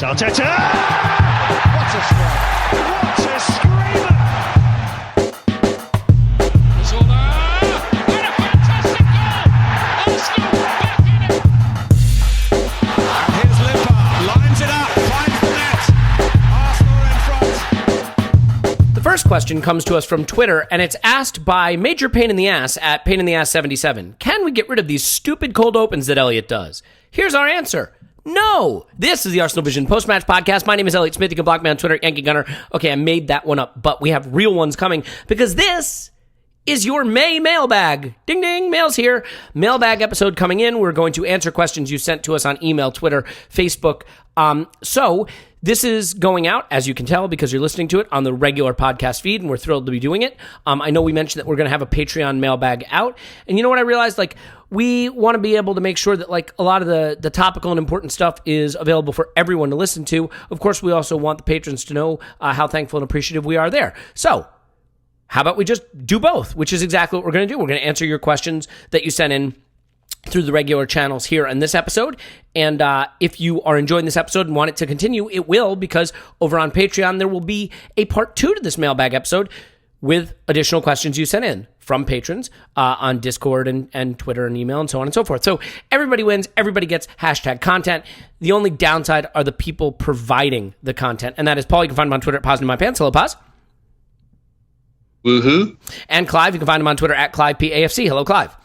Arteta! What a strike! What a screamer! Zola! What a fantastic goal! Arsenal back in it! And here's Limpar, lines it up, finds the net. Arsenal in front. The first question comes to us from Twitter, and it's asked by Major Pain in the Ass at Pain in the Ass 77. Can we get rid of these stupid cold opens that Elliot does? Here's our answer. No! This is the Arsenal Vision post-match podcast. My name is Elliot Smith. You can block me on Twitter, Yankee Gunner. Okay, I made that one up, but we have real ones coming because this is your May mailbag. Ding, ding, mail's here. Mailbag episode coming in. We're going to answer questions you sent to us on email, Twitter, Facebook. So this is going out, as you can tell, because you're listening to it on the regular podcast feed, and we're thrilled to be doing it. I know we mentioned that we're going to have a Patreon mailbag out, and you know what I realized? We want to be able to make sure that a lot of the topical and important stuff is available for everyone to listen to. Of course, we also want the patrons to know how thankful and appreciative we are there. So how about we just do both, which is exactly what we're going to do. We're going to answer your questions that you sent in through the regular channels here in this episode. And if you are enjoying this episode and want it to continue, it will, because over on Patreon, there will be a part 2 to this mailbag episode with additional questions you sent in from patrons on Discord and Twitter and email and so on and so forth. So everybody wins. Everybody gets hashtag content. The only downside are the people providing the content. And that is Paul. You can find him on Twitter at PosInMyPants. Hello, Pos. Woohoo. And Clive. You can find him on Twitter at ClivePAFC. Hello, Clive.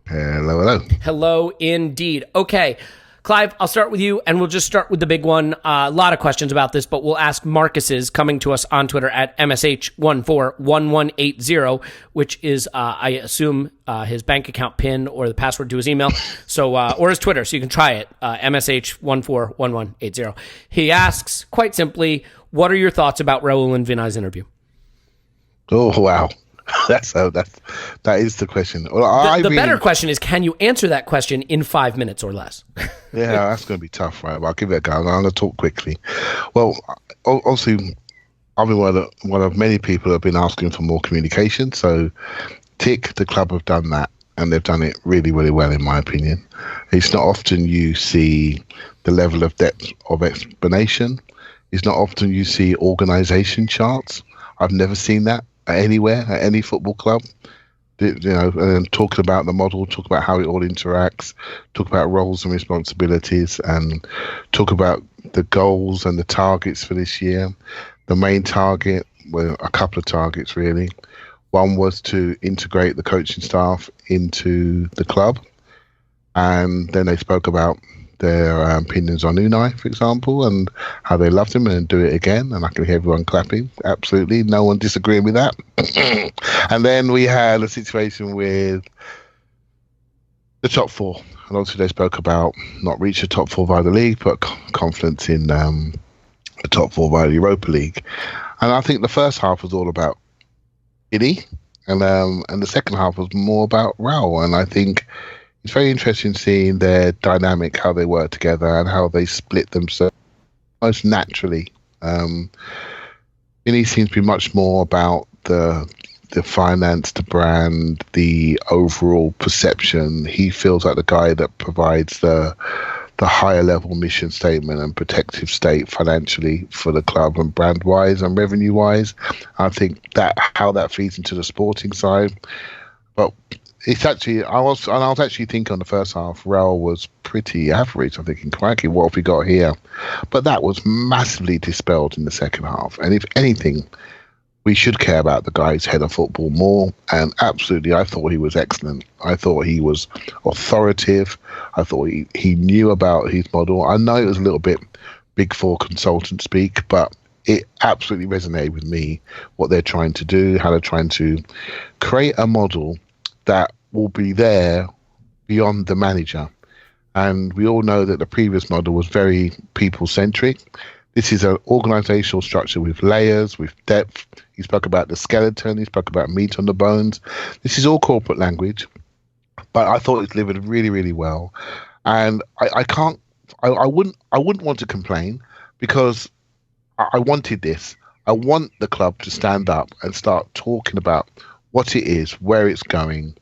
Hello. Hello, indeed. Okay, Clive, I'll start with you, and we'll just start with the big one. A lot of questions about this, but we'll ask Marcus's coming to us on Twitter at MSH141180, which is, I assume, his bank account PIN or the password to his email, so or his Twitter, so you can try it, MSH141180. He asks, quite simply, what are your thoughts about Raul and Vinai's interview? Oh, wow. That is the question. Well, the better question is, can you answer that question in 5 minutes or less? Yeah, that's going to be tough, right? But I'll give it a go. I'm going to talk quickly. Well, obviously, I've been one of many people who have been asking for more communication. So, Tick, the club have done that, and they've done it really, really well, in my opinion. It's not often you see the level of depth of explanation. It's not often you see organisation charts. I've never seen that anywhere, at any football club. And talking about the model, talk about how it all interacts, talk about roles and responsibilities, and talk about the goals and the targets for this year. The main target, well, a couple of targets really. One was to integrate the coaching staff into the club, and then they spoke about their opinions on Unai, for example, and how they loved him and do it again. And I can hear everyone clapping. Absolutely. No one disagreeing with that. And then we had a situation with the top four. And obviously they spoke about not reaching the top four via the league, but confidence in the top four via the Europa League. And I think the first half was all about Vinai, and the second half was more about Raul. And I think it's very interesting seeing their dynamic, how they work together and how they split themselves most naturally. Vinai seems to be much more about the finance, the brand, the overall perception. He feels like the guy that provides the higher level mission statement and protective state financially for the club and brand wise and revenue wise. I think that how that feeds into the sporting side. But it's actually, I was actually thinking on the first half, Raul was pretty average. I'm thinking, crikey, what have we got here? But that was massively dispelled in the second half. And if anything, we should care about the guy's head of football more. And absolutely, I thought he was excellent. I thought he was authoritative. I thought he knew about his model. I know it was a little bit big four consultant speak, but it absolutely resonated with me, what they're trying to do, how they're trying to create a model that will be there beyond the manager. And we all know that the previous model was very people-centric. This is an organizational structure with layers, with depth. He spoke about the skeleton. He spoke about meat on the bones. This is all corporate language, but I thought it delivered really, really well. And I wouldn't want to complain, because I wanted this. I want the club to stand up and start talking about what it is, where it's going,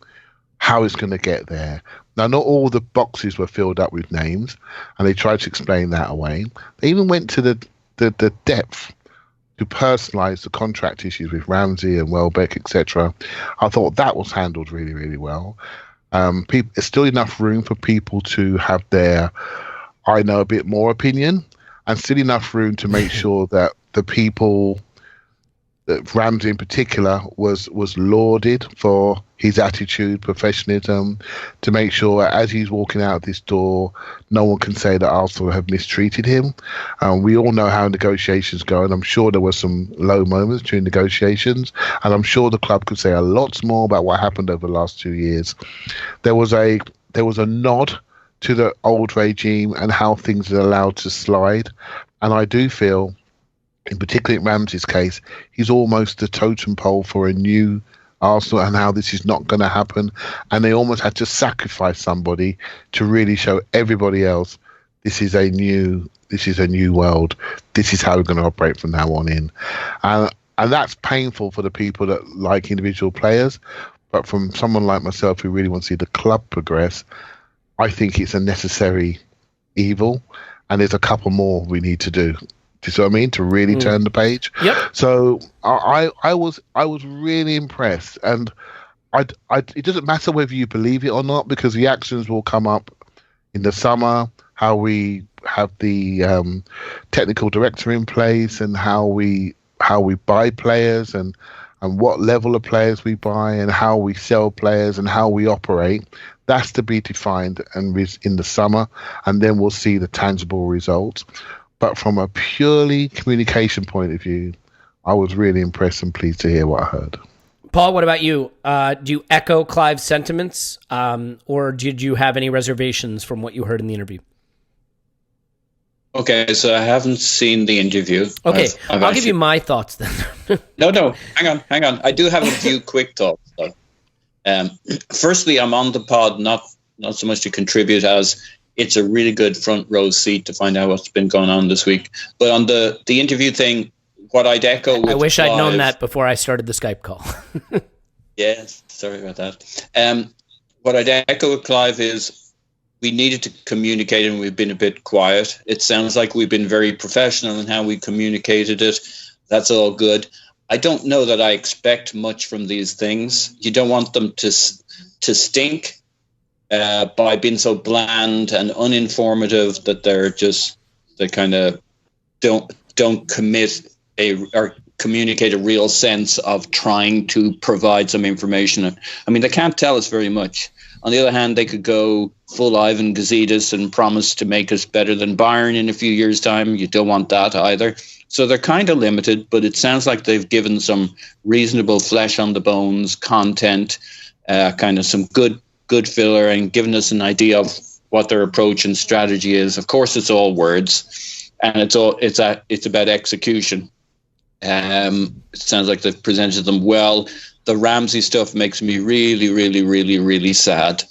how it's going to get there, Now, not all the boxes were filled up with names, and they tried to explain that away. They even went to the depth to personalise the contract issues with Ramsey and Welbeck, etc. I thought that was handled really, really well. There's still enough room for people to have their I know a bit more opinion, and still enough room to make sure that the people, that Ramsey in particular, was lauded for his attitude, professionalism, to make sure as he's walking out this door, no one can say that Arsenal have mistreated him. We all know how negotiations go, and I'm sure there were some low moments during negotiations, and I'm sure the club could say a lot more about what happened over the last 2 years. There was a nod to the old regime and how things are allowed to slide, and I do feel, in particular in Ramsey's case, he's almost the totem pole for a new Arsenal and how this is not going to happen. And they almost had to sacrifice somebody to really show everybody else this is a new world. This is how we're going to operate from now on in. And that's painful for the people that like individual players. But from someone like myself who really wants to see the club progress, I think it's a necessary evil. And there's a couple more we need to do. Do you see what I mean? To really turn the page. Yep. So I was really impressed, and it doesn't matter whether you believe it or not, because the actions will come up in the summer. How we have the technical director in place, and how we buy players, and what level of players we buy, and how we sell players, and how we operate. That's to be defined and in the summer, and then we'll see the tangible results. But from a purely communication point of view, I was really impressed and pleased to hear what I heard. Paul, what about you? Do you echo Clive's sentiments, or did you have any reservations from what you heard in the interview? Okay, so I haven't seen the interview. Okay, I'll give you my thoughts then. No, hang on. I do have a few quick thoughts, though. Firstly, I'm on the pod not so much to contribute as it's a really good front row seat to find out what's been going on this week. But on the interview thing, what I'd echo with I wish Clive, I'd known that before I started the Skype call. Yeah, sorry about that. What I'd echo with Clive is we needed to communicate, and we've been a bit quiet. It sounds like we've been very professional in how we communicated it. That's all good. I don't know that I expect much from these things. You don't want them to stink by being so bland and uninformative that they kind of don't commit or communicate a real sense of trying to provide some information. I mean, they can't tell us very much. On the other hand, they could go full Ivan Gazidis and promise to make us better than Bayern in a few years' time. You don't want that either. So they're kind of limited, but it sounds like they've given some reasonable flesh on the bones content, kind of some good filler, and given us an idea of what their approach and strategy is. Of course, it's all words, and it's about execution. It sounds like they've presented them well. The Ramsey stuff makes me really, really, really, really sad.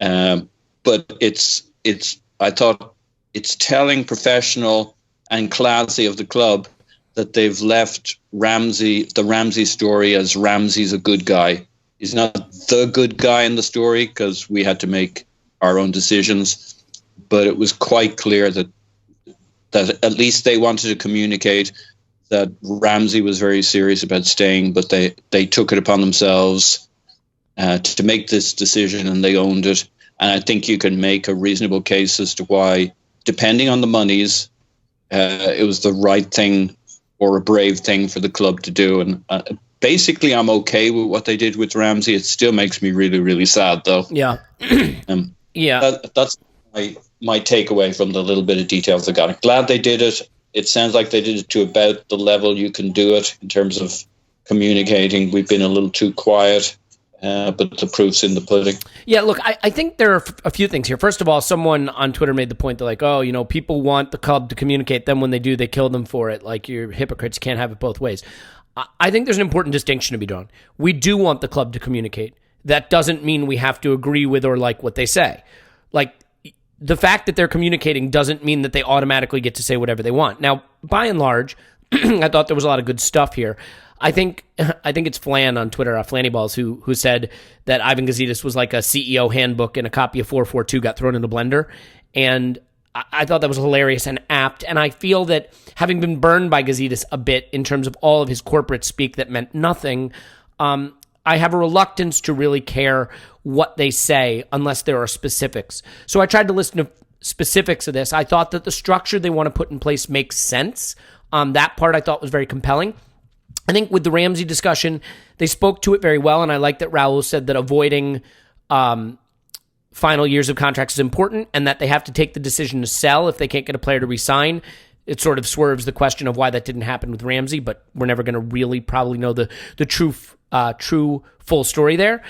But I thought it's telling, professional and classy of the club that they've left the Ramsey story as Ramsey's a good guy. He's not the good guy in the story because we had to make our own decisions, but it was quite clear that at least they wanted to communicate that Ramsey was very serious about staying, but they took it upon themselves to make this decision, and they owned it. And I think you can make a reasonable case as to why, depending on the monies, it was the right thing or a brave thing for the club to do. And basically, I'm okay with what they did with Ramsey. It still makes me really, really sad, though. Yeah. Yeah. That's my takeaway from the little bit of details I got. Glad they did it. It sounds like they did it to about the level you can do it in terms of communicating. We've been a little too quiet, but the proof's in the pudding. Yeah, look, I think there are a few things here. First of all, someone on Twitter made the point that, like, people want the club to communicate. Then when they do, they kill them for it. Like, you're hypocrites, can't have it both ways. I think there's an important distinction to be drawn. We do want the club to communicate. That doesn't mean we have to agree with or like what they say. Like, the fact that they're communicating doesn't mean that they automatically get to say whatever they want. Now, by and large, I thought there was a lot of good stuff here. I think it's Flan on Twitter, Flanny Balls, who said that Ivan Gazidis was like a CEO handbook and a copy of 442 got thrown in a blender. And I thought that was hilarious and apt. And I feel that having been burned by Gazidis a bit in terms of all of his corporate speak that meant nothing, I have a reluctance to really care what they say unless there are specifics. So I tried to listen to specifics of this. I thought that the structure they want to put in place makes sense. That part I thought was very compelling. I think with the Ramsey discussion, they spoke to it very well, and I like that Raul said that avoiding final years of contracts is important and that they have to take the decision to sell if they can't get a player to re-sign. It sort of swerves the question of why that didn't happen with Ramsey, but we're never going to really probably know the true full story there.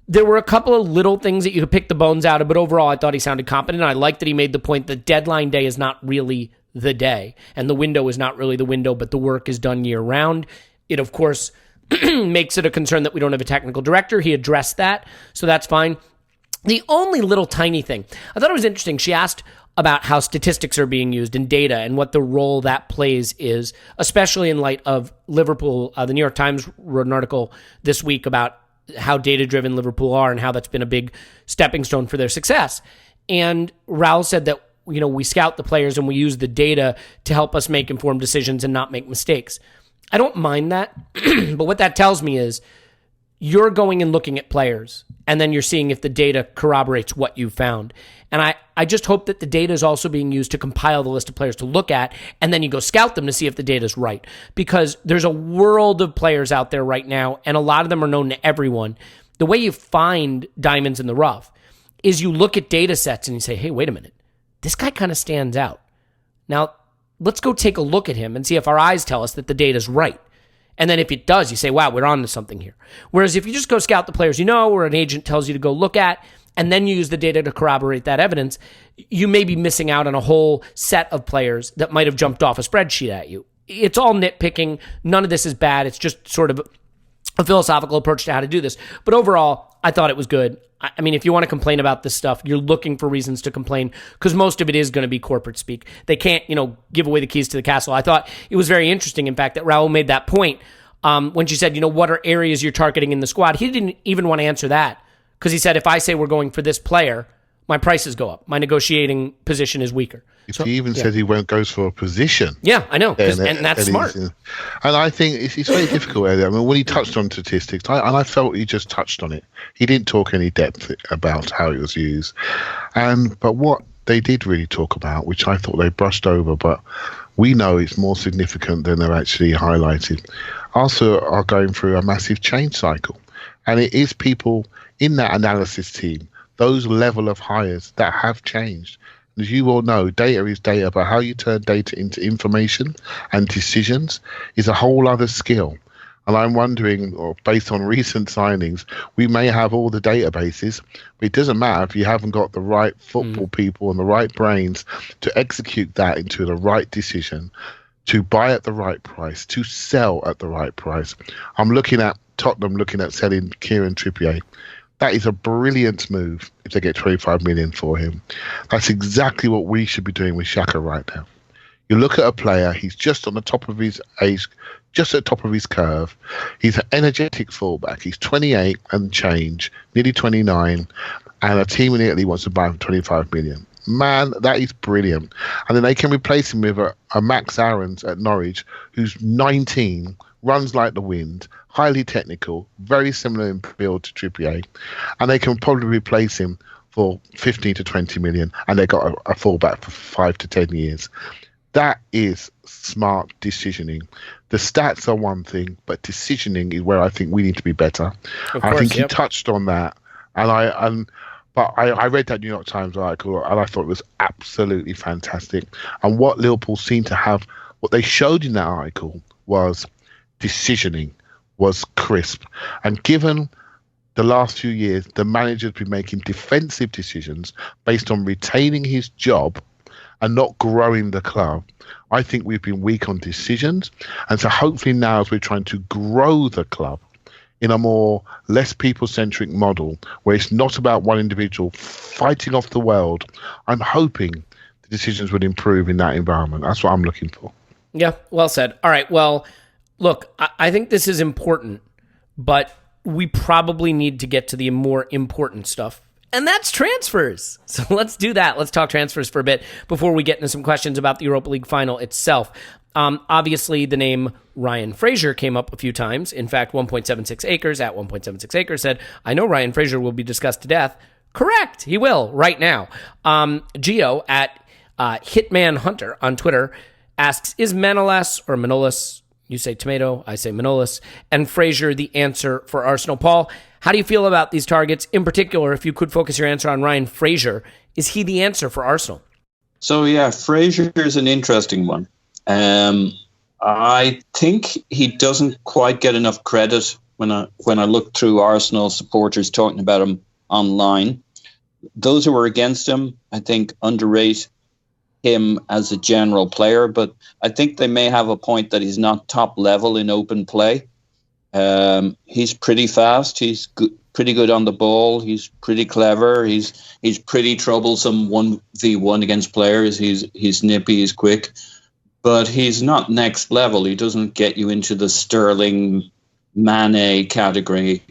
There were a couple of little things that you could pick the bones out of, but overall I thought he sounded competent. I like that he made the point that deadline day is not really the day, and the window is not really the window, but the work is done year round. It, of course, makes it a concern that we don't have a technical director. He addressed that, so that's fine. The only little tiny thing, I thought it was interesting. She asked about how statistics are being used in data and what the role that plays is, especially in light of Liverpool. The New York Times wrote an article this week about how data-driven Liverpool are and how that's been a big stepping stone for their success. And Raul said that, we scout the players and we use the data to help us make informed decisions and not make mistakes. I don't mind that, but what that tells me is you're going and looking at players, and then you're seeing if the data corroborates what you found. And I just hope that the data is also being used to compile the list of players to look at, and then you go scout them to see if the data is right. Because there's a world of players out there right now, and a lot of them are known to everyone. The way you find diamonds in the rough is you look at data sets and you say, hey, wait a minute, this guy kind of stands out. Now, let's go take a look at him and see if our eyes tell us that the data's right. And then if it does, you say, wow, we're on to something here. Whereas if you just go scout the players or an agent tells you to go look at, and then you use the data to corroborate that evidence, you may be missing out on a whole set of players that might have jumped off a spreadsheet at you. It's all nitpicking. None of this is bad. It's just sort of a philosophical approach to how to do this. But overall, I thought it was good. I mean, if you want to complain about this stuff, you're looking for reasons to complain because most of it is going to be corporate speak. They can't, give away the keys to the castle. I thought it was very interesting, in fact, that Raul made that point when she said, what are areas you're targeting in the squad? He didn't even want to answer that because he said, if I say we're going for this player, my prices go up. My negotiating position is weaker. If he even said he won't go for a position. Yeah, I know. And that's smart. And I think it's very difficult. I mean, when he touched on statistics, I felt he just touched on it. He didn't talk any depth about how it was used. But what they did really talk about, which I thought they brushed over, but we know it's more significant than they're actually highlighted, also are going through a massive change cycle. And it is people in that analysis team, those level of hires that have changed. As you all know, data is data, but how you turn data into information and decisions is a whole other skill. And I'm wondering, or based on recent signings, we may have all the databases, but it doesn't matter if you haven't got the right football people and the right brains to execute that into the right decision, to buy at the right price, to sell at the right price. I'm looking at Tottenham looking at selling Kieran Trippier. That is a brilliant move if they get 25 million for him. That's exactly what we should be doing with Xhaka right now. You look at a player, he's just on the top of his age, just at the top of his curve. He's an energetic fullback. He's 28 and change, nearly 29, and a team in Italy wants to buy him for 25 million. Man, that is brilliant. And then they can replace him with a Max Aarons at Norwich, who's 19, runs like the wind, highly technical, very similar in build to Trippier, and they can probably replace him for 15 to 20 million, and they got a fullback for 5 to 10 years. That is smart decisioning. The stats are one thing, but decisioning is where I think we need to be better. I think he touched on that, but I read that New York Times article, and I thought it was absolutely fantastic. And what Liverpool seemed to have, what they showed in that article was decisioning was crisp. And given the last few years, the manager's been making defensive decisions based on retaining his job and not growing the club. I think we've been weak on decisions. And so hopefully now, as we're trying to grow the club in a more less people-centric model where it's not about one individual fighting off the world, I'm hoping the decisions would improve in that environment. That's what I'm looking for. Yeah, well said. All right, well, Look, I think this is important, but we probably need to get to the more important stuff, and that's transfers. So let's do that. Let's talk transfers for a bit before we get into some questions about the Europa League final itself. Obviously, the name Ryan Fraser came up a few times. In fact, 1.76 acres at 1.76 acres said, I know Ryan Fraser will be discussed to death. Correct. He will right now. Gio at Hitman Hunter on Twitter asks, is Manolas or Manolas, you say tomato, I say Manolas, and Fraser the answer for Arsenal? Paul, how do you feel about these targets? In particular, if you could focus your answer on Ryan Fraser, is he the answer for Arsenal? So, yeah, Fraser is an interesting one. I think he doesn't quite get enough credit when I look through Arsenal supporters talking about him online. Those who are against him, I think, underrate him as a general player, but I think they may have a point that he's not top level in open play. He's pretty fast. He's pretty good on the ball. He's pretty clever. He's pretty troublesome 1v1 against players. He's nippy. He's quick. But he's not next level. He doesn't get you into the Sterling, Mane category.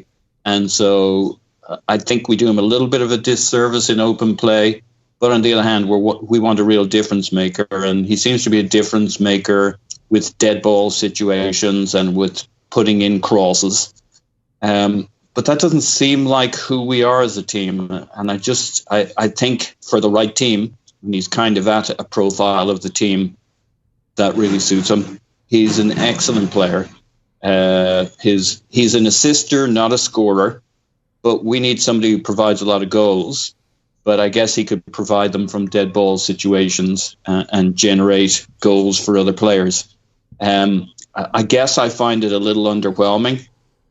And so I think we do him a little bit of a disservice in open play. But on the other hand, we want a real difference maker. And he seems to be a difference maker with dead ball situations and with putting in crosses. But that doesn't seem like who we are as a team. And I think for the right team, and he's kind of at a profile of the team that really suits him. He's an excellent player. He's an assister, not a scorer, but we need somebody who provides a lot of goals. But I guess he could provide them from dead ball situations and generate goals for other players. I guess I find it a little underwhelming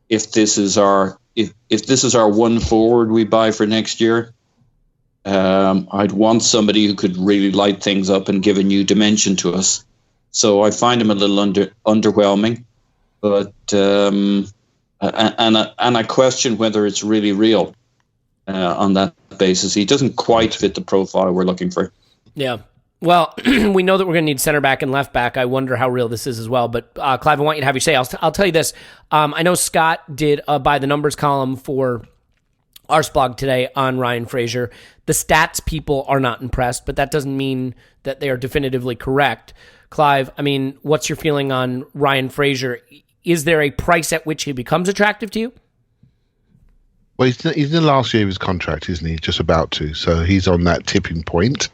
if this is our one forward we buy for next year. I'd want somebody who could really light things up and give a new dimension to us. So I find him a little underwhelming, but and I question whether it's really real on that basis. He doesn't quite fit the profile we're looking for. Yeah. Well, we know that we're going to need center back and left back. I wonder how real this is as well. But Clive, I want you to have your say. I'll tell you this. I know Scott did a by the numbers column for Arsblog today on Ryan Fraser. The stats people are not impressed, but that doesn't mean that they are definitively correct. Clive, I mean, what's your feeling on Ryan Fraser? Is there a price at which he becomes attractive to you? Well, he's in the last year of his contract, isn't he? Just about to. So he's on that tipping point.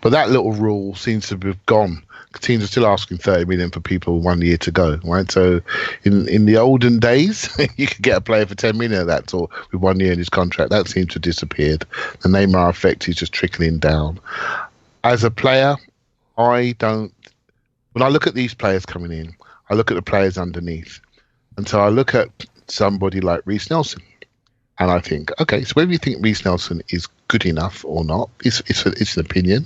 But that little rule seems to have gone. Teams are still asking 30 million for people 1 year to go, right? So in the olden days, you could get a player for 10 million of that sort with 1 year in his contract. That seems to have disappeared. The Neymar effect is just trickling down. As a player, when I look at these players coming in, I look at the players underneath. And so I look at somebody like Reece Nelson. And I think, okay, so whether you think Reece Nelson is good enough or not, it's an opinion.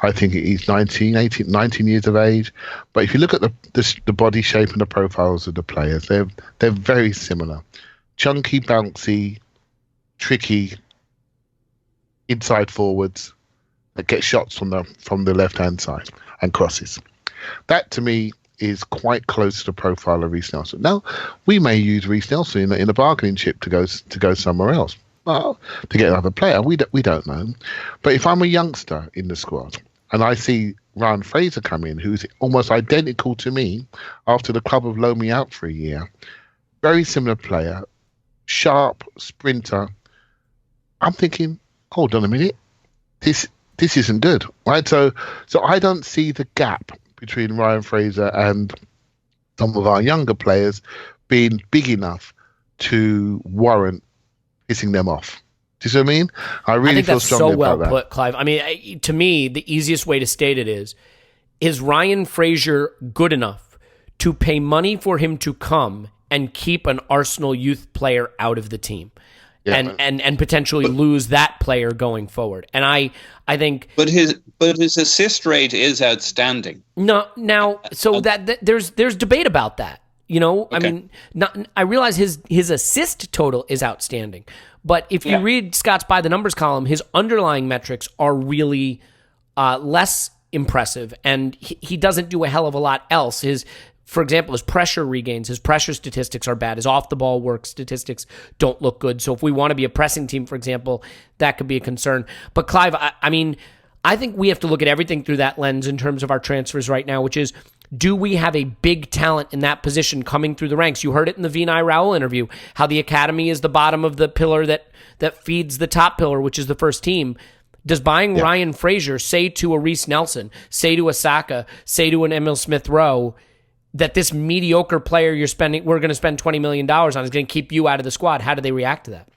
I think he's 19 years of age. But if you look at the body shape and the profiles of the players, they're very similar. Chunky, bouncy, tricky, inside forwards that get shots from the left-hand side and crosses. That, to me, is quite close to the profile of Reece Nelson. Now, we may use Reece Nelson in a bargaining chip to go somewhere else, well, to get another player. We don't know. But if I'm a youngster in the squad and I see Ryan Fraser come in, who's almost identical to me after the club have loaned me out for a year, very similar player, sharp sprinter, I'm thinking, hold on a minute, this isn't good, right? So I don't see the gap between Ryan Fraser and some of our younger players being big enough to warrant pissing them off. Do you see what I mean? I really feel strongly about that. I think that's so well put, Clive. I mean, to me, the easiest way to state it is Ryan Fraser good enough to pay money for him to come and keep an Arsenal youth player out of the team? Yeah, and potentially lose that player going forward. And I think, but his assist rate is outstanding. No, now that there's debate about that. You know, okay. I mean, I realize his assist total is outstanding, but if you read Scott's by the numbers column, his underlying metrics are really less impressive, and he doesn't do a hell of a lot else. for example, his pressure regains, his pressure statistics are bad. His off-the-ball work statistics don't look good. So if we want to be a pressing team, for example, that could be a concern. But Clive, I mean, I think we have to look at everything through that lens in terms of our transfers right now, which is, do we have a big talent in that position coming through the ranks? You heard it in the Vinai Raul interview, how the academy is the bottom of the pillar that feeds the top pillar, which is the first team. Does buying Ryan Fraser say to a Reece Nelson, say to a Saka, say to an Emil Smith-Rowe, that this mediocre player we're going to spend $20 million on is going to keep you out of the squad? How do they react to that?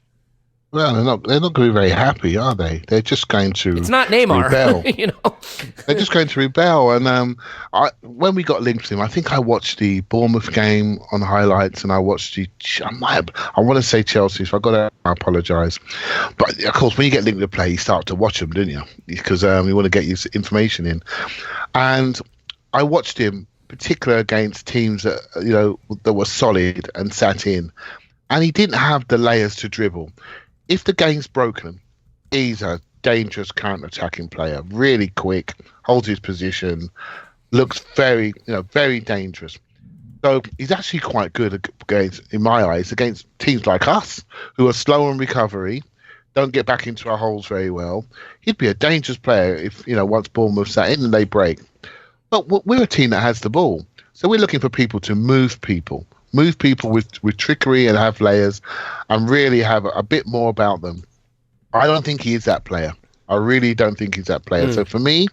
Well, they're not going to be very happy, are they? They're just going to It's not Neymar. rebel. They're just going to rebel. And when we got linked to him, I think I watched the Bournemouth game on highlights, and I watched I want to say Chelsea, so I got to apologise. But, of course, when you get linked to play, you start to watch them, don't you? Because you want to get your information in. And I watched him, particularly against teams that that were solid and sat in, and he didn't have the layers to dribble. If the game's broken, he's a dangerous counter-attacking player, really quick, holds his position, looks very dangerous. So he's actually quite good in my eyes, against teams like us who are slow on recovery, don't get back into our holes very well. He'd be a dangerous player if once Bournemouth sat in and they break. But we're a team that has the ball. So we're looking for people to move people with trickery and have layers and really have a bit more about them. I don't think he is that player. I really don't think he's that player. So for me,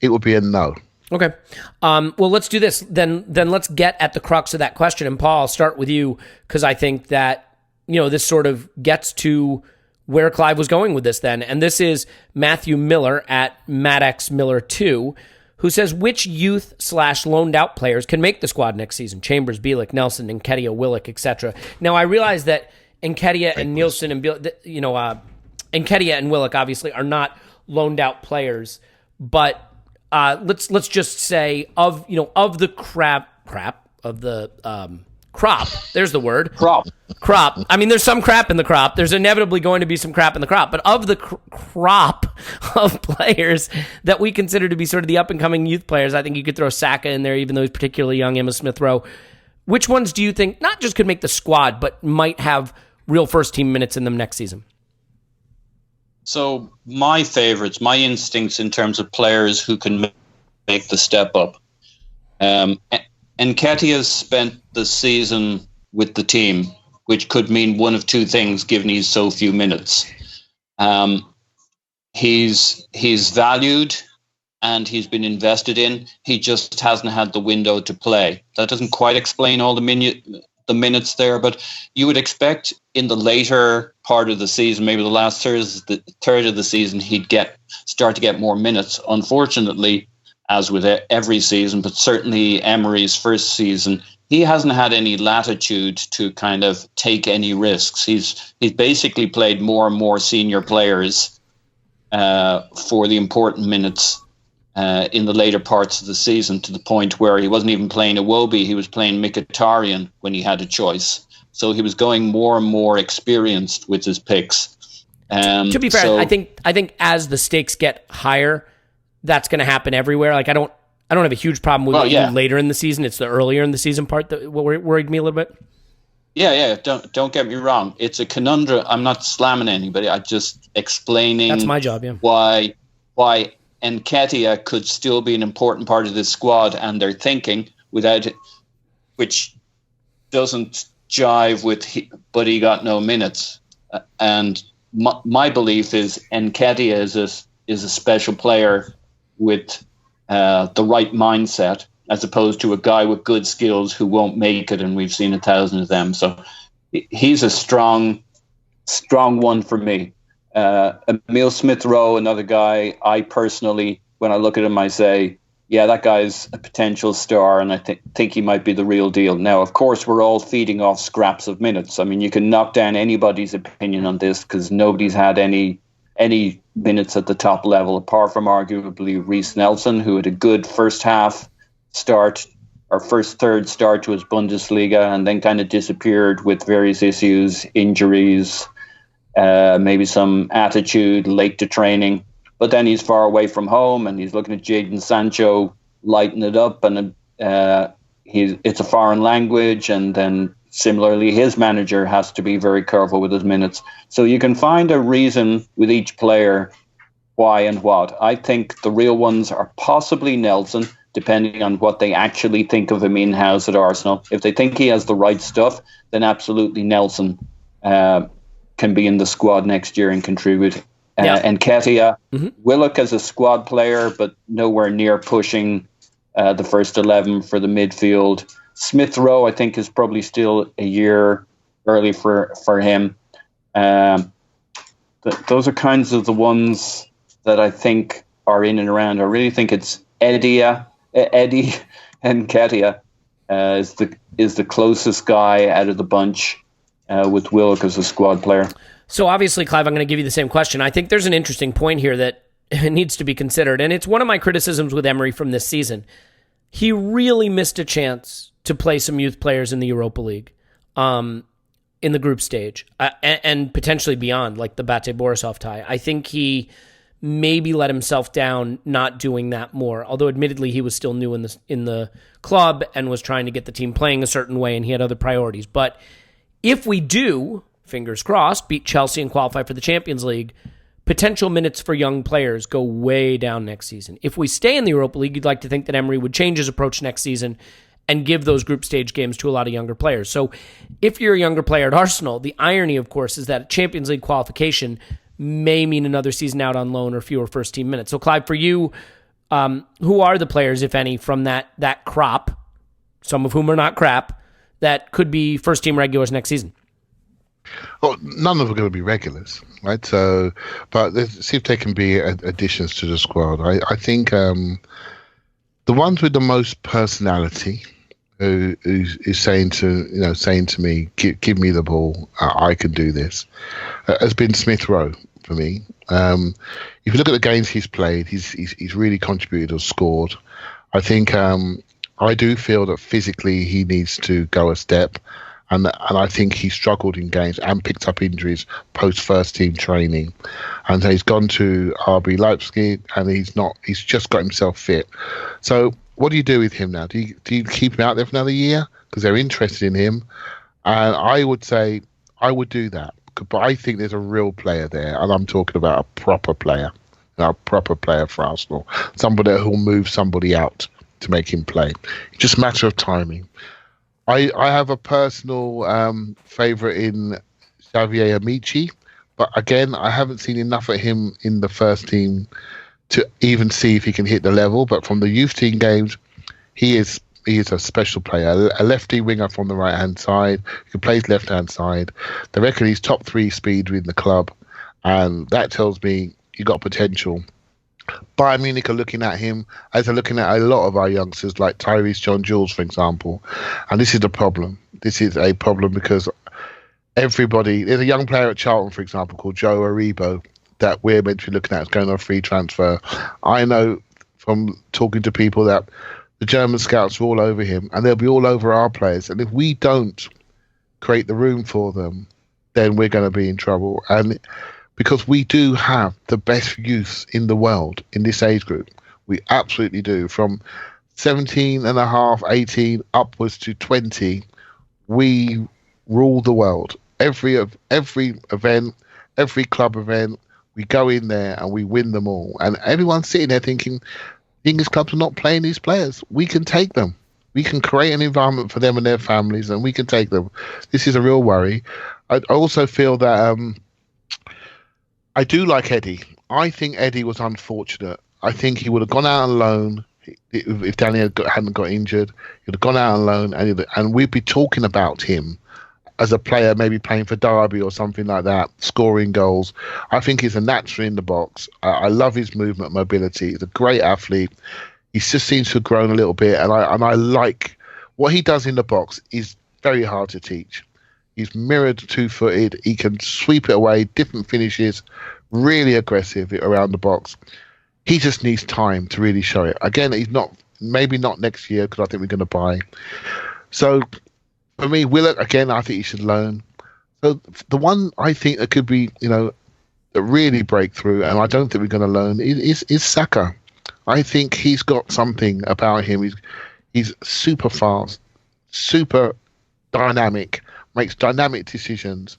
it would be a no. Okay. Well, let's do this. Then let's get at the crux of that question. And Paul, I'll start with you, because I think that, this sort of gets to where Clive was going with this then. And this is Matthew Miller at MaddXMiller2, who says, which youth/loaned out players can make the squad next season? Chambers, Bielik, Nelson, Nketiah, Willock, etc. Now, I realize that Nketiah and Nielsen and Nketiah and Willock obviously are not loaned out players, but let's just say of the crop. There's the word. Crop. I mean, there's some crap in the crop. There's inevitably going to be some crap in the crop. But of the crop of players that we consider to be sort of the up-and-coming youth players, I think you could throw Saka in there, even though he's particularly young, Emil Smith-Rowe. Which ones do you think not just could make the squad, but might have real first-team minutes in them next season? So my favorites, my instincts in terms of players who can make the step up. Nketiah spent the season with the team, which could mean one of two things given he's so few minutes. He's valued and he's been invested in. He just hasn't had the window to play. That doesn't quite explain all the minutes there, but you would expect in the later part of the season, maybe the last third of the season, he'd start to get more minutes. Unfortunately, as with every season, but certainly Emery's first season, he hasn't had any latitude to kind of take any risks. He's basically played more and more senior players for the important minutes in the later parts of the season, to the point where he wasn't even playing Iwobi, he was playing Mkhitaryan when he had a choice. So he was going more and more experienced with his picks. To be fair, I think as the stakes get higher, that's going to happen everywhere. Like I don't have a huge problem with later in the season. It's the earlier in the season part that worried me a little bit. Yeah. Don't get me wrong. It's a conundrum. I'm not slamming anybody. I'm just explaining. That's my job. Yeah. Why Nketiah could still be an important part of this squad, and they're thinking without it, which doesn't jive with. But he got no minutes, and my belief is Nketiah is a special player with the right mindset, as opposed to a guy with good skills who won't make it, and we've seen 1,000 of them. So he's a strong one for me. Emil Smith-Rowe, another guy, I personally, when I look at him, I say, yeah, that guy's a potential star, and I think he might be the real deal. Now, of course, we're all feeding off scraps of minutes. I mean, you can knock down anybody's opinion on this because nobody's had any minutes at the top level, apart from arguably Reece Nelson, who had a good first half start, or first third start to his Bundesliga, and then kind of disappeared with various issues, injuries, maybe some attitude, late to training. But then he's far away from home, and he's looking at Jadon Sancho lighting it up, and it's a foreign language, and then similarly, his manager has to be very careful with his minutes. So you can find a reason with each player why and what. I think the real ones are possibly Nelson, depending on what they actually think of him in-house at Arsenal. If they think he has the right stuff, then absolutely Nelson can be in the squad next year and contribute. And Nketiah, Willock as a squad player, but nowhere near pushing the first 11 for the midfield. Smith Rowe, I think, is probably still a year early for him. Those are kinds of the ones that I think are in and around. I really think it's Eddie and Nketiah is the closest guy out of the bunch, with Willock as a squad player. So obviously, Clive, I'm going to give you the same question. I think there's an interesting point here that needs to be considered, and it's one of my criticisms with Emery from this season. He really missed a chance to play some youth players in the Europa League, in the group stage, and potentially beyond, like the Bate Borisov tie. I think he maybe let himself down not doing that more, although admittedly he was still new in the club and was trying to get the team playing a certain way, and he had other priorities. But if we do, fingers crossed, beat Chelsea and qualify for the Champions League, potential minutes for young players go way down next season. If we stay in the Europa League, you'd like to think that Emery would change his approach next season and give those group stage games to a lot of younger players. So if you're a younger player at Arsenal, the irony, of course, is that Champions League qualification may mean another season out on loan or fewer first-team minutes. So, Clive, for you, who are the players, if any, from that crop, some of whom are not crap, that could be first-team regulars next season? Well, none of them are going to be regulars, right? So, but let's see if they can be additions to the squad. I think the ones with the most personality, who is saying to me, give me the ball, I can do this, has been Smith Rowe for me. If you look at the games he's played, he's really contributed or scored. I think I do feel that physically he needs to go a step. And I think he struggled in games and picked up injuries post first team training, and so he's gone to RB Leipzig and he's just got himself fit. So what do you do with him now? Do you keep him out there for another year because they're interested in him? And I would say I would do that, but I think there's a real player there, and I'm talking about a proper player for Arsenal, somebody who'll move somebody out to make him play. It's just a matter of timing. I have a personal favourite in Xavier Amici, but again, I haven't seen enough of him in the first team to even see if he can hit the level. But from the youth team games, he is a special player, a lefty winger from the right-hand side. He can play his left-hand side. They reckon he's top 3 speed within the club, and that tells me you got potential. Bayern Munich are looking at him as they're looking at a lot of our youngsters, like Tyrese John-Jules, for example. And this is the problem. This is a problem because there's a young player at Charlton, for example, called Joe Aribo, that we're meant to be looking at as going on a free transfer. I know from talking to people that the German scouts are all over him, and they'll be all over our players. And if we don't create the room for them, then we're going to be in trouble. And because we do have the best youth in the world in this age group. We absolutely do. From 17 and a half, 18 upwards to 20, we rule the world. Every event, every club event, we go in there and we win them all. And everyone's sitting there thinking, English clubs are not playing these players. We can take them. We can create an environment for them and their families, and we can take them. This is a real worry. I also feel that I do like Eddie. I think Eddie was unfortunate. I think he would have gone out on loan if Danny hadn't got injured. He would have gone out on loan, and we'd be talking about him as a player, maybe playing for Derby or something like that, scoring goals. I think he's a natural in the box. I love his movement, mobility. He's a great athlete. He just seems to have grown a little bit, and I like what he does in the box. Is very hard to teach. He's mirrored, 2-footed. He can sweep it away, different finishes, really aggressive around the box. He just needs time to really show it. Again, maybe not next year, because I think we're going to buy. So for me, Willock, again, I think he should loan. So the one I think that could be, that really break through, and I don't think we're going to loan, is Saka. I think he's got something about him. He's super fast, super dynamic, makes dynamic decisions.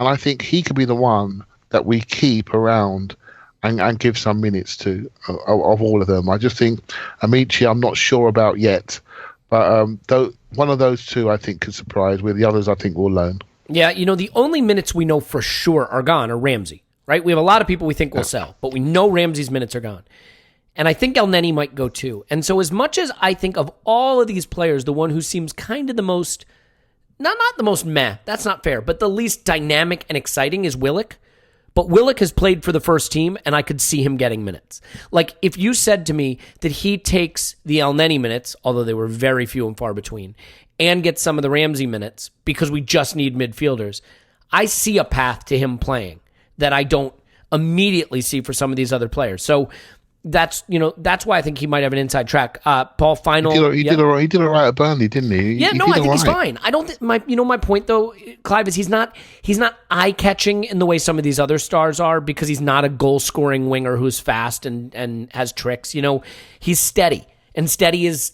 And I think he could be the one that we keep around and give some minutes to of all of them. I just think Amici, I'm not sure about yet. But one of those two, I think, could surprise, where the others, I think, will loan. Yeah, the only minutes we know for sure are gone are Ramsey, right? We have a lot of people we think will sell, but we know Ramsey's minutes are gone. And I think El Neni might go too. And so as much as I think of all of these players, the one who seems kind of the most, not the most meh, that's not fair, but the least dynamic and exciting is Willock. But Willock has played for the first team, and I could see him getting minutes. Like, if you said to me that he takes the El Neni minutes, although they were very few and far between, and gets some of the Ramsey minutes because we just need midfielders, I see a path to him playing that I don't immediately see for some of these other players. So that's why I think he might have an inside track. Paul, final. He did all right at Burnley, didn't he? Yeah, I think he's fine. I don't think my point though, Clive, is he's not eye catching in the way some of these other stars are, because he's not a goal scoring winger who's fast and has tricks. He's steady, and steady's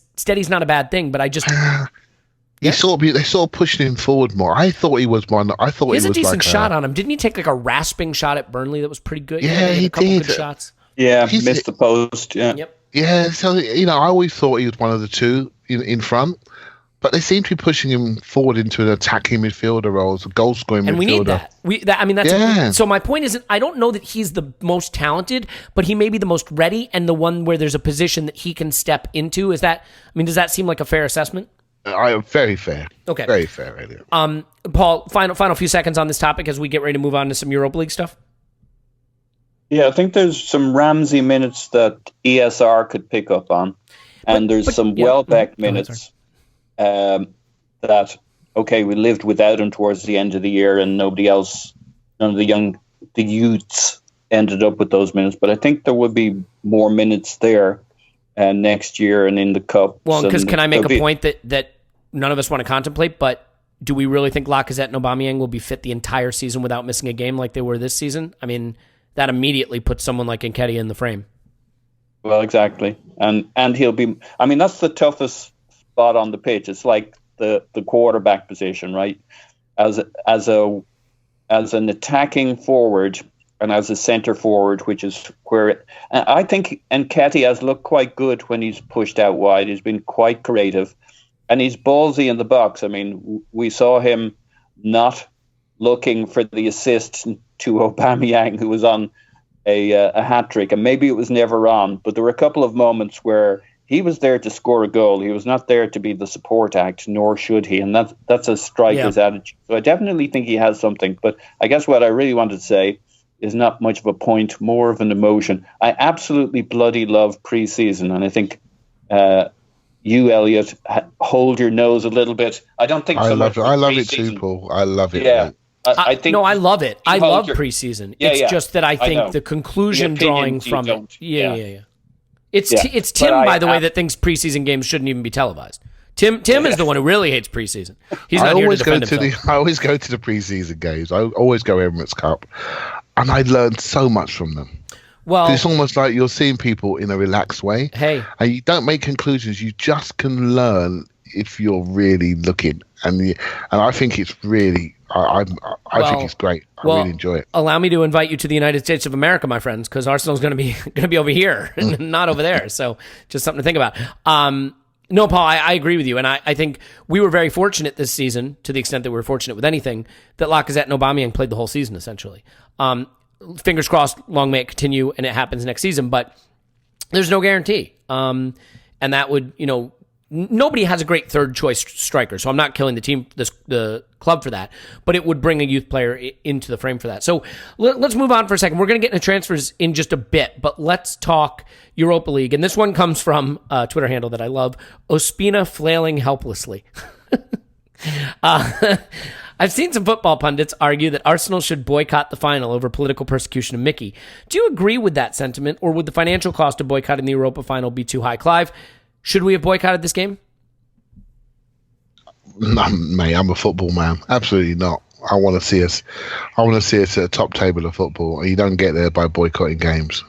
not a bad thing. But I just they sort of pushing him forward more. I thought he was one. I thought he was a decent like shot on him. Didn't he take like a rasping shot at Burnley that was pretty good? Yeah, he a couple did. Good shots. Yeah, missed the post. Yeah. Yep. Yeah, so I always thought he was one of the two in front, but they seem to be pushing him forward into an attacking midfielder role, a goal scoring midfielder. And we need that. So my point isn't, I don't know that he's the most talented, but he may be the most ready and the one where there's a position that he can step into. Does that seem like a fair assessment? Very fair. Okay. Very fair, Elliot. Paul, final few seconds on this topic as we get ready to move on to some Europa League stuff. Yeah, I think there's some Ramsey minutes that ESR could pick up on. And there's some Welbeck minutes that, okay, we lived without him towards the end of the year, and none of the youths ended up with those minutes. But I think there would be more minutes there next year and in the Cup. Well, because can I make a point that none of us want to contemplate, but do we really think Lacazette and Aubameyang will be fit the entire season without missing a game like they were this season? I mean, that immediately puts someone like Nketiah in the frame. Well, exactly. And he'll be, that's the toughest spot on the pitch. It's like the quarterback position, right? As an attacking forward and as a centre forward, which is where I think Nketiah has looked quite good when he's pushed out wide. He's been quite creative and he's ballsy in the box. I mean, we saw him not looking for the assist to Aubameyang, who was on a hat-trick, and maybe it was never on, but there were a couple of moments where he was there to score a goal. He was not there to be the support act, nor should he, and that's a striker's attitude. So I definitely think he has something, but I guess what I really wanted to say is not much of a point, more of an emotion. I absolutely bloody love pre-season, and I think you, Elliot, hold your nose a little bit. I don't think I love it too, Paul. I love it. Yeah. I think I love it. I love preseason. It's just that I think the conclusion drawing from it. Yeah. It's Tim, by the way, that thinks preseason games shouldn't even be televised. Tim is the one who really hates preseason. He's not here to defend himself. I always go to the preseason games. I always go Emirates Cup, and I learned so much from them. Well, it's almost like you're seeing people in a relaxed way. Hey, and you don't make conclusions. You just can learn if you're really looking. And I think it's really. I think it's great. I really enjoy it. Allow me to invite you to the United States of America, my friends, because Arsenal's going to be over here, not over there. So just something to think about. No, Paul, I agree with you, and I think we were very fortunate this season, to the extent that we were fortunate with anything, that Lacazette and Aubameyang played the whole season essentially. Fingers crossed, long may it continue, and it happens next season. But there's no guarantee, and that would nobody has a great third choice striker, so I'm not killing the team, the club for that, but it would bring a youth player into the frame for that. So let's move on for a second. We're going to get into transfers in just a bit, but let's talk Europa League. And this one comes from a Twitter handle that I love, Ospina flailing helplessly. I've seen some football pundits argue that Arsenal should boycott the final over political persecution of Mickey. Do you agree with that sentiment, or would the financial cost of boycotting the Europa final be too high? Clive, should we have boycotted this game? No, mate, I'm a football man. Absolutely not. I want to see us at the top table of football. You don't get there by boycotting games.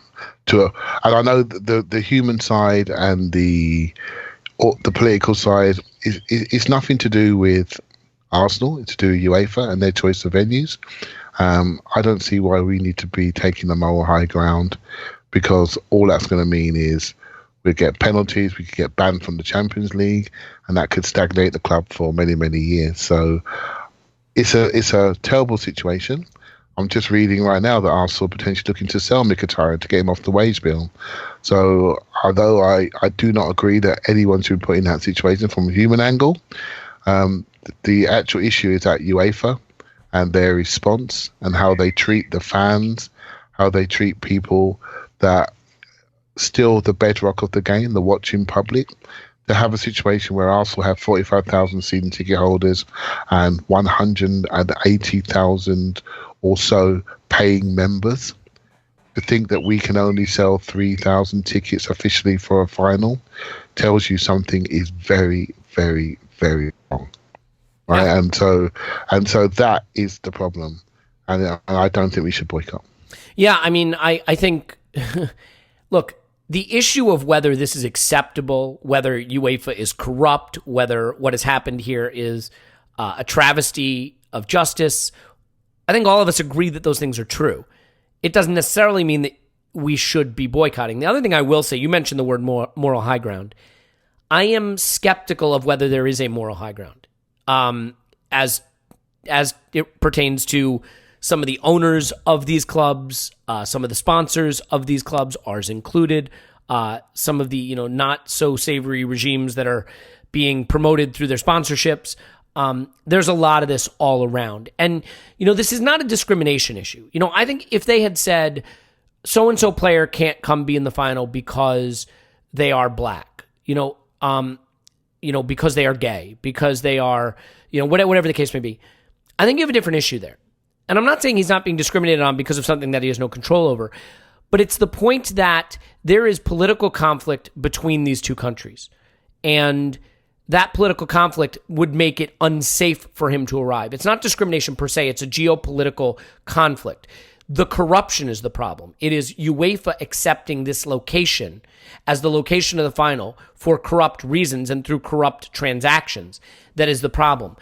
And I know the human side and the the political side it's nothing to do with Arsenal. It's to do with UEFA and their choice of venues. I don't see why we need to be taking the moral high ground, because all that's going to mean is we get penalties, we could get banned from the Champions League, and that could stagnate the club for many, many years. So it's a terrible situation. I'm just reading right now that Arsenal are potentially looking to sell Mkhitaryan to get him off the wage bill. So although I do not agree that anyone should be put in that situation from a human angle, the actual issue is at UEFA and their response and how they treat the fans, how they treat people that still the bedrock of the game, the watching public. To have a situation where Arsenal have 45,000 season ticket holders and 180,000 or so paying members. To think that we can only sell 3,000 tickets officially for a final tells you something is very, very, very wrong. Right? Yeah. And so that is the problem. And I don't think we should boycott. Yeah, I mean, I think, look, the issue of whether this is acceptable, whether UEFA is corrupt, whether what has happened here is a travesty of justice, I think all of us agree that those things are true. It doesn't necessarily mean that we should be boycotting. The other thing I will say, you mentioned the word moral high ground. I am skeptical of whether there is a moral high ground as it pertains to some of the owners of these clubs, some of the sponsors of these clubs, ours included, some of the not so savory regimes that are being promoted through their sponsorships. There's a lot of this all around. And, this is not a discrimination issue. I think if they had said so-and-so player can't come be in the final because they are black, because they are gay, because they are, whatever the case may be, I think you have a different issue there. And I'm not saying he's not being discriminated on because of something that he has no control over, but it's the point that there is political conflict between these two countries. And that political conflict would make it unsafe for him to arrive. It's not discrimination per se, it's a geopolitical conflict. The corruption is the problem. It is UEFA accepting this location as the location of the final for corrupt reasons and through corrupt transactions that is the problem.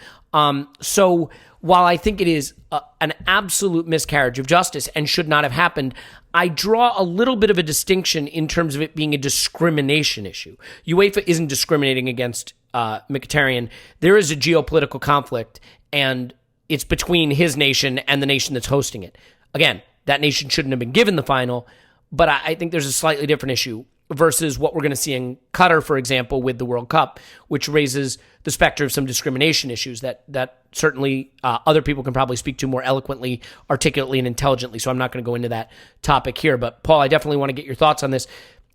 So while I think it is an absolute miscarriage of justice and should not have happened, I draw a little bit of a distinction in terms of it being a discrimination issue. UEFA isn't discriminating against Mkhitaryan. There is a geopolitical conflict, and it's between his nation and the nation that's hosting it. Again, that nation shouldn't have been given the final, but I think there's a slightly different issue versus what we're going to see in Qatar, for example, with the World Cup, which raises the specter of some discrimination issues that certainly other people can probably speak to more eloquently, articulately, and intelligently. So I'm not going to go into that topic here. But Paul, I definitely want to get your thoughts on this,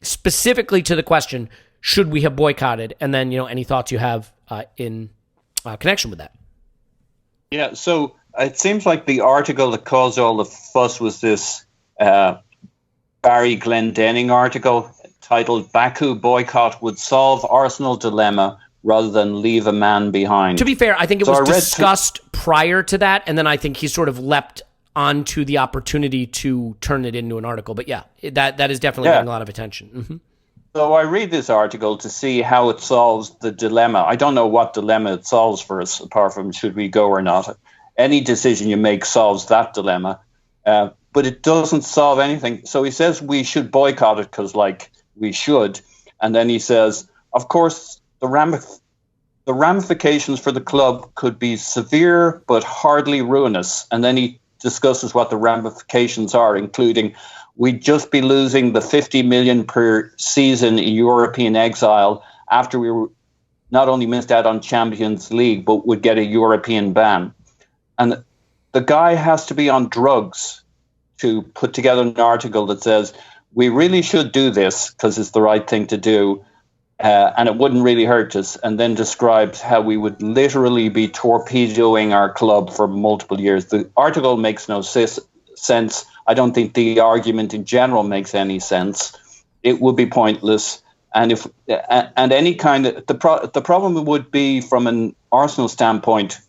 specifically to the question, should we have boycotted? And then, any thoughts you have in connection with that. Yeah, so it seems like the article that caused all the fuss was this Barry Glendenning article titled "Baku Boycott Would Solve Arsenal Dilemma Rather Than Leave a Man Behind." To be fair, I think it was discussed prior to that, and then I think he sort of leapt onto the opportunity to turn it into an article. But yeah, that is definitely getting a lot of attention. Mm-hmm. So I read this article to see how it solves the dilemma. I don't know what dilemma it solves for us, apart from should we go or not. Any decision you make solves that dilemma, but it doesn't solve anything. So he says we should boycott it because, we should. And then he says, of course, the ramifications for the club could be severe but hardly ruinous. And then he discusses what the ramifications are, including we'd just be losing the 50 million per season in European exile after we were not only missed out on Champions League, but would get a European ban. And the guy has to be on drugs to put together an article that says, we really should do this because it's the right thing to do, and it wouldn't really hurt us, and then describes how we would literally be torpedoing our club for multiple years. The article makes no sense. I don't think the argument in general makes any sense. It would be pointless. And any kind of the problem would be from an Arsenal standpoint,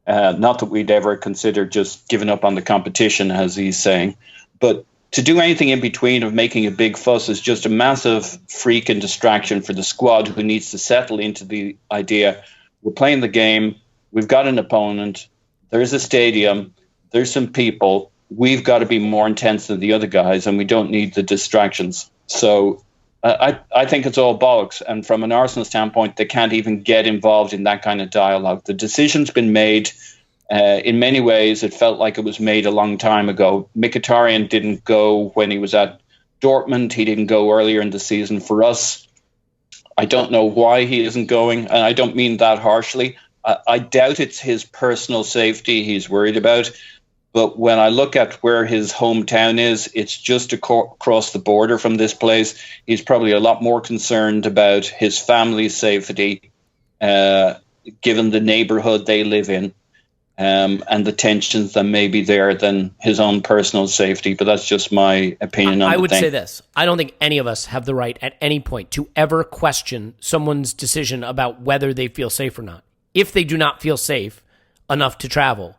not that we'd ever consider just giving up on the competition, as he's saying, but to do anything in between of making a big fuss is just a massive freak and distraction for the squad, who needs to settle into the idea, we're playing the game, we've got an opponent, there's a stadium, there's some people, we've got to be more intense than the other guys, and we don't need the distractions. So I think it's all bollocks. And from an Arsenal standpoint, they can't even get involved in that kind of dialogue. The decision's been made. In many ways, it felt like it was made a long time ago. Mkhitaryan didn't go when he was at Dortmund. He didn't go earlier in the season. For us, I don't know why he isn't going, and I don't mean that harshly. I doubt it's his personal safety he's worried about. But when I look at where his hometown is, it's just across the border from this place. He's probably a lot more concerned about his family's safety, given the neighborhood they live in. And the tensions that may be there than his own personal safety. But that's just my opinion on I the would thing. say this. I don't think any of us have the right at any point to ever question someone's decision about whether they feel safe or not. If they do not feel safe enough to travel,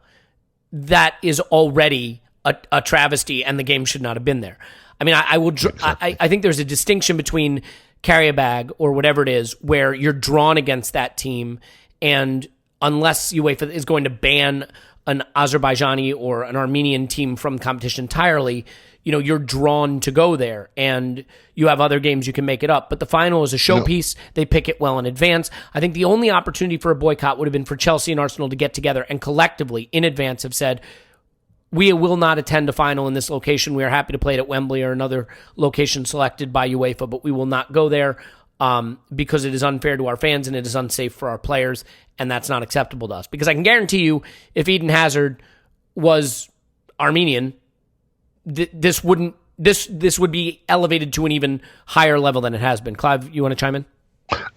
that is already a travesty, and the game should not have been there. I mean, I think there's a distinction between carry a bag or whatever it is, where you're drawn against that team, and unless UEFA is going to ban an Azerbaijani or an Armenian team from competition entirely, you're drawn to go there, and you have other games you can make it up. But the final is a showpiece. They pick it well in advance. I think the only opportunity for a boycott would have been for Chelsea and Arsenal to get together and collectively in advance have said, we will not attend a final in this location. We are happy to play it at Wembley or another location selected by UEFA, but we will not go there. Because it is unfair to our fans and it is unsafe for our players, and that's not acceptable to us. Because I can guarantee you, if Eden Hazard was Armenian, this would be elevated to an even higher level than it has been. Clive, you want to chime in?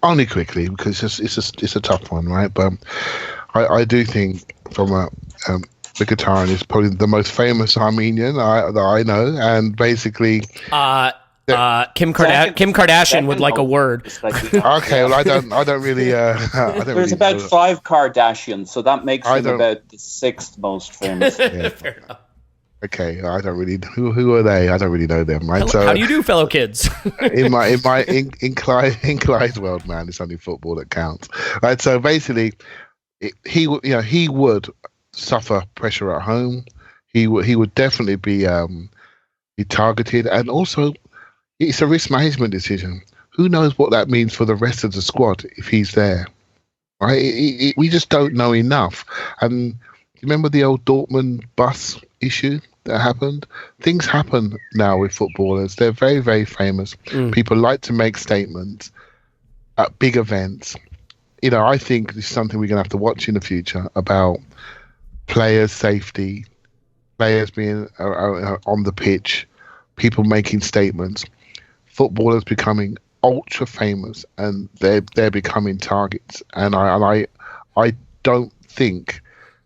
Only quickly, because it's a tough one, right? But I do think from Mkhitaryan is probably the most famous Armenian that I know, and basically. Kim Kardashian would like a word. Okay, well, I don't really. There's about 5 Kardashians, so that makes him about the 6th most famous. Yeah. Fair enough. Okay, I don't really. Who are they? I don't really know them, right? How do you do, fellow kids? in Clive's world, man, it's only football that counts, right? So basically, he would suffer pressure at home. He would definitely be targeted, and also. It's a risk management decision. Who knows what that means for the rest of the squad if he's there, right? We just don't know enough. And remember the old Dortmund bus issue that happened? Things happen now with footballers. They're very, very famous. People like to make statements at big events. I think this is something we're going to have to watch in the future about players' safety, players being on the pitch, people making statements. Footballers becoming ultra famous, and they're becoming targets. And I don't think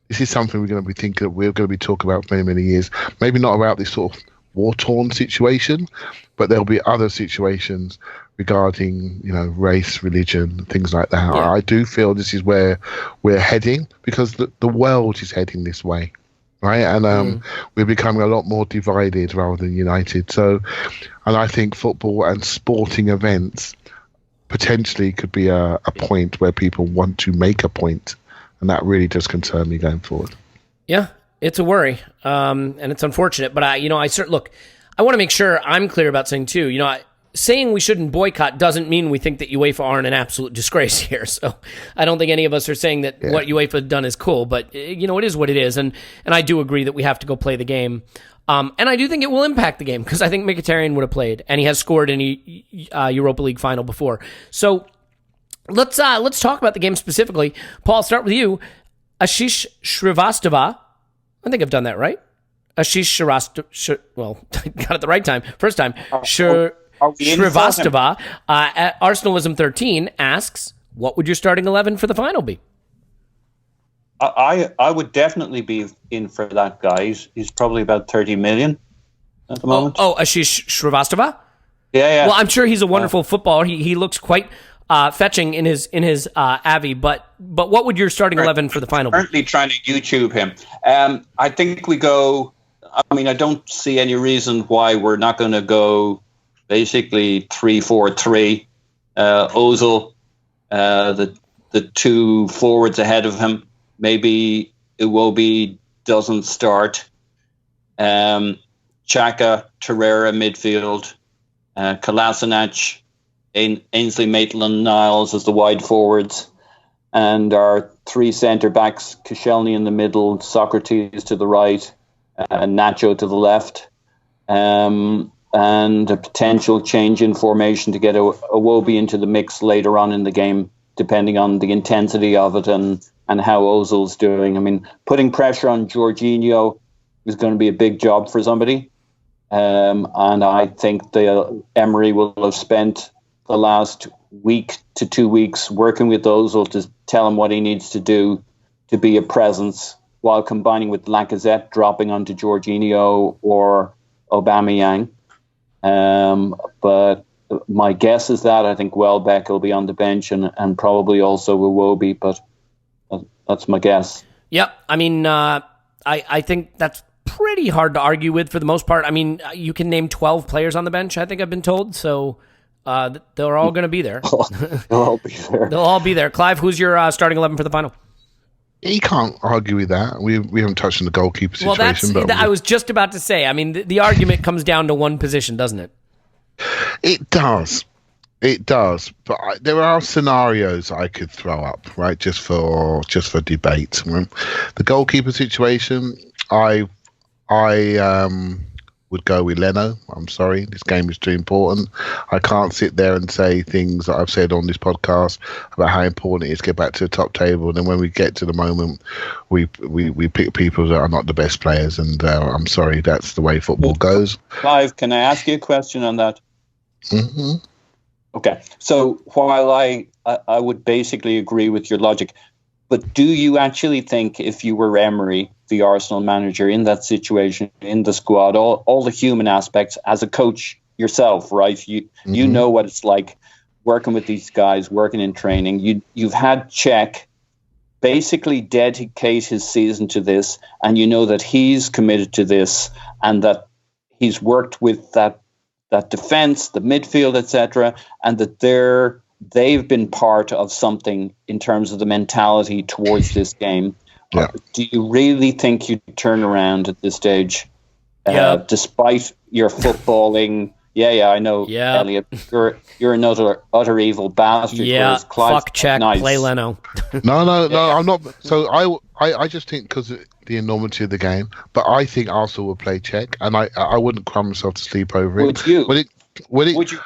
this is something we're going to be talking about for many, many years. Maybe not about this sort of war-torn situation, but there'll be other situations regarding race, religion, things like that. Yeah. I do feel this is where we're heading, because the world is heading this way. Right, and we're becoming a lot more divided rather than united. So, and I think football and sporting events potentially could be a point where people want to make a point, and that really does concern me going forward. Yeah, it's a worry, and it's unfortunate. But I want to make sure I'm clear about something too. Saying we shouldn't boycott doesn't mean we think that UEFA aren't an absolute disgrace here. So I don't think any of us are saying that what UEFA has done is cool, but it is what it is. And I do agree that we have to go play the game. And I do think it will impact the game, because I think Mkhitaryan would have played, and he has scored in a Europa League final before. So let's talk about the game specifically. Paul, I'll start with you. Ashish Shrivastava. I think I've done that right. Ashish Shrivastava. Well, got it the right time. First time. Shrivastava at Arsenalism 13 asks, what would your starting 11 for the final be? I would definitely be in for that guy. He's probably about 30 million at the moment. Ashish Shrivastava? Yeah. Well, I'm sure he's a wonderful footballer. He looks quite fetching in his Avi, but what would your starting 11 for the final be? Currently trying to YouTube him. I think we go I mean, I don't see any reason why we're not going to go basically 3-4-3. Ozil, the two forwards ahead of him. Maybe Iwobi doesn't start. Xhaka, Torreira midfield. Kolasinac, Ainsley Maitland-Niles as the wide forwards. And our three centre-backs, Koscielny in the middle, Socrates to the right, Nacho to the left. And a potential change in formation to get Iwobi into the mix later on in the game, depending on the intensity of it and how Ozil's doing. I mean, putting pressure on Jorginho is going to be a big job for somebody. And I think Emery will have spent the last week to 2 weeks working with Ozil to tell him what he needs to do to be a presence, while combining with Lacazette dropping onto Jorginho or Aubameyang. But my guess is that I think Welbeck will be on the bench and probably also Iwobi, but that's my guess. Yep. I mean, I think that's pretty hard to argue with for the most part. I mean, you can name 12 players on the bench, I think I've been told, so they're all going to be there. They'll all be there. They'll all be there. Clive, who's your starting 11 for the final? You can't argue with that. We haven't touched on the goalkeeper situation. Well, I was just about to say, I mean, the argument comes down to one position, doesn't it? It does. It does. But there are scenarios I could throw up, right, just for debate. The goalkeeper situation, I would go with Leno. I'm sorry, this game is too important. I can't sit there and say things that I've said on this podcast about how important it is to get back to the top table, and then when we get to the moment, we pick people that are not the best players, and I'm sorry, that's the way football goes. Clive, can I ask you a question on that? Mm-hmm. Okay, so while I would basically agree with your logic, but do you actually think if you were Emery, the Arsenal manager, in that situation, in the squad, all the human aspects, as a coach yourself, right? You know what it's like working with these guys, working in training. You've had Cech basically dedicate his season to this, and you know that he's committed to this, and that he's worked with that defense, the midfield, etc., and that they've been part of something in terms of the mentality towards this game. Yeah. Do you really think you'd turn around at this stage, despite your footballing? Yeah, I know, Elliot. You're another utter evil bastard. Yeah, fuck Cech, nice. Play Leno. No, I'm not. So I just think because of the enormity of the game, but I think Arsenal will play Cech, and I wouldn't cry myself to sleep over it. Would you? Would you?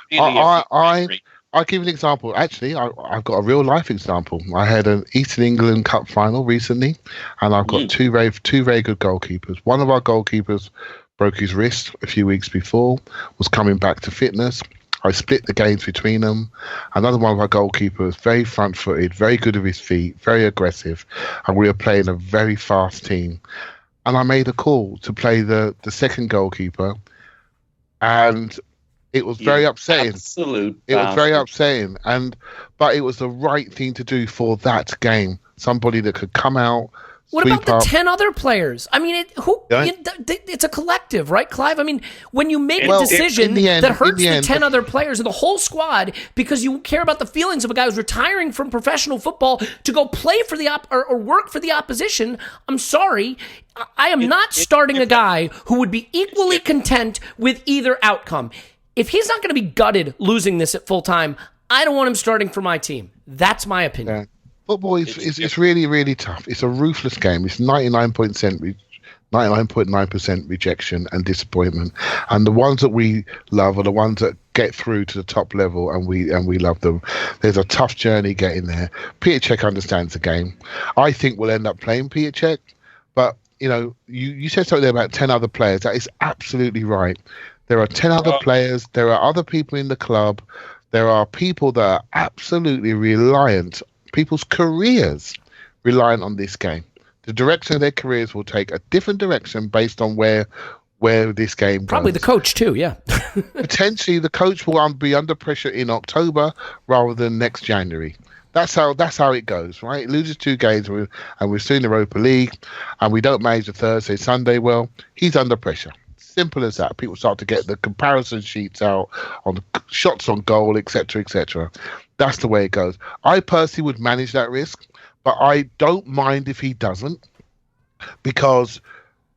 I'll give you an example. Actually, I've got a real life example. I had an Eastern England Cup final recently, and I've got two very good goalkeepers. One of our goalkeepers broke his wrist a few weeks before, was coming back to fitness. I split the games between them. Another one of our goalkeepers, very front-footed, very good with his feet, very aggressive, and we were playing a very fast team. And I made a call to play the second goalkeeper, and it was very upsetting. It was very upsetting, but it was the right thing to do for that game. Somebody that could come out. What about the 10 other players? I mean, it's a collective, right, Clive? I mean, when you make a decision that hurts the 10 other players of the whole squad because you care about the feelings of a guy who's retiring from professional football to go play for the or work for the opposition, I'm sorry. I am not starting a guy who would be equally content with either outcome. If he's not going to be gutted losing this at full time, I don't want him starting for my team. That's my opinion. Yeah. Football is really, really tough. It's a ruthless game. It's 99.9% rejection and disappointment. And the ones that we love are the ones that get through to the top level, and we love them. There's a tough journey getting there. Peter Cech understands the game. I think we'll end up playing Peter Cech, but you said something there about 10 other players. That is absolutely right. There are 10 other players. There are other people in the club. There are people that are absolutely reliant. People's careers reliant on this game. The direction of their careers will take a different direction based on where this game goes. Probably the coach too, yeah. Potentially the coach will be under pressure in October rather than next January. That's how it goes, right? It loses 2 games, and we've seen the Europa League, and we don't manage the Thursday, Sunday. Well, he's under pressure. Simple as that. People start to get the comparison sheets out on the shots on goal, etc., etc. That's the way it goes. I personally would manage that risk, but I don't mind if he doesn't, because